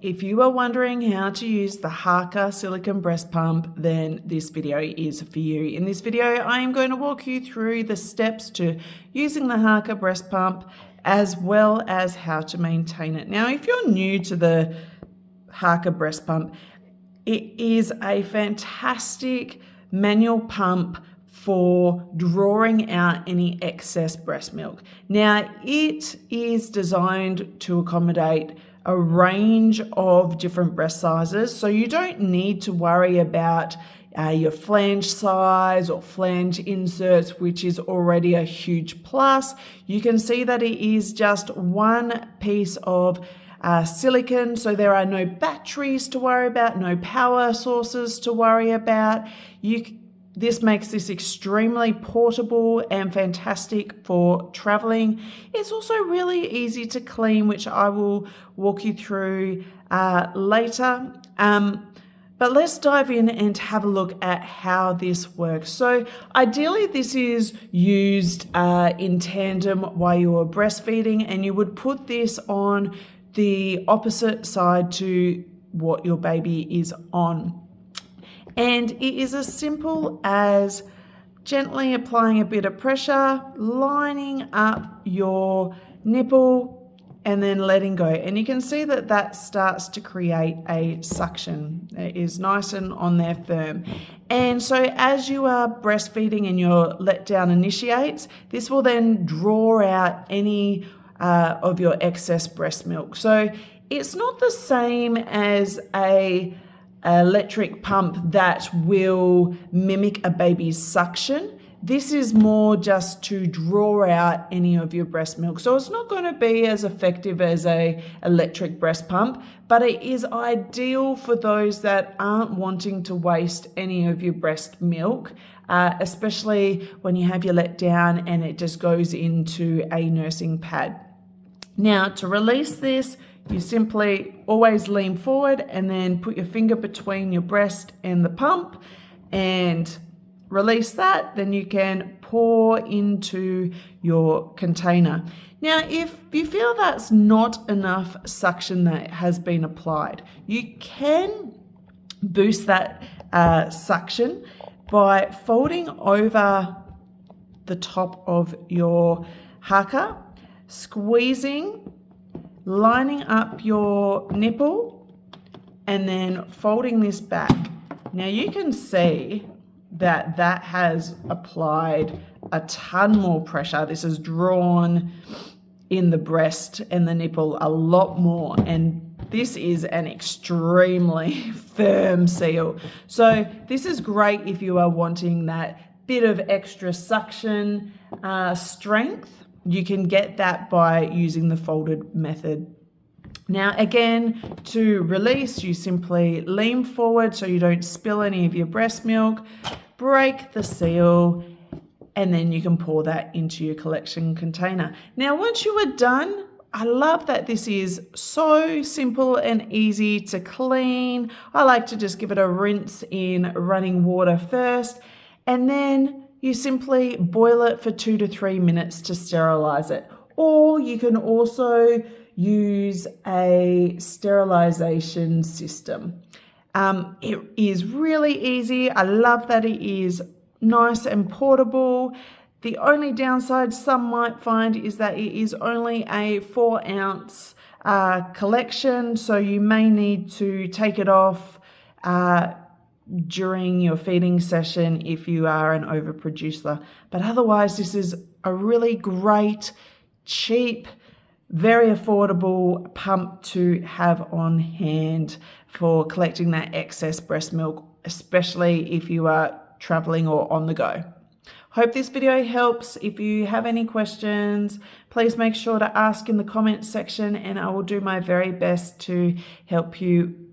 if you are wondering how to use the Haakaa silicone breast pump, then this video is for you. In this video, I am going to walk you through the steps to using the Haakaa breast pump, as well as how to maintain it. Now, if you're new to the Haakaa breast pump, it is a fantastic manual pump for drawing out any excess breast milk. Now, it is designed to accommodate a range of different breast sizes, so you don't need to worry about your flange size or flange inserts, which is already a huge plus. You can see that it is just one piece of silicone, so there are no batteries to worry about, no power sources to worry about. This makes this extremely portable and fantastic for traveling. It's also really easy to clean, which I will walk you through later. But let's dive in and have a look at how this works. So ideally, this is used in tandem while you're breastfeeding, and you would put this on the opposite side to what your baby is on. And it is as simple as gently applying a bit of pressure, lining up your nipple, and then letting go. And you can see that that starts to create a suction. It is nice and on there firm. And so as you are breastfeeding and your letdown initiates, this will then draw out any of your excess breast milk. So it's not the same as a electric pump that will mimic a baby's suction. This is more just to draw out any of your breast milk. So it's not going to be as effective as a electric breast pump, but it is ideal for those that aren't wanting to waste any of your breast milk, especially when you have your letdown and it just goes into a nursing pad. Now, to release this, you simply always lean forward and then put your finger between your breast and the pump and release that. Then you can pour into your container. Now, if you feel that's not enough suction that has been applied, you can boost that suction by folding over the top of your Haakaa, squeezing, lining up your nipple, and then folding this back. Now you can see that that has applied a ton more pressure. This has drawn in the breast and the nipple a lot more, and this is an extremely firm seal. So this is great if you are wanting that bit of extra suction strength. You can get that by using the folded method. Now again, to release, you simply lean forward so you don't spill any of your breast milk, break the seal, and then you can pour that into your collection container. Now once you are done, I love that this is so simple and easy to clean. I like to just give it a rinse in running water first, and then you simply boil it for 2 to 3 minutes to sterilize it. Or you can also use a sterilization system. It is really easy. I love that it is nice and portable. The only downside some might find is that it is only a 4-ounce collection, so you may need to take it off during your feeding session if you are an overproducer. But otherwise, this is a really great, cheap, very affordable pump to have on hand for collecting that excess breast milk, especially if you are traveling or on the go. Hope this video helps. If you have any questions, please make sure to ask in the comments section, and I will do my very best to help you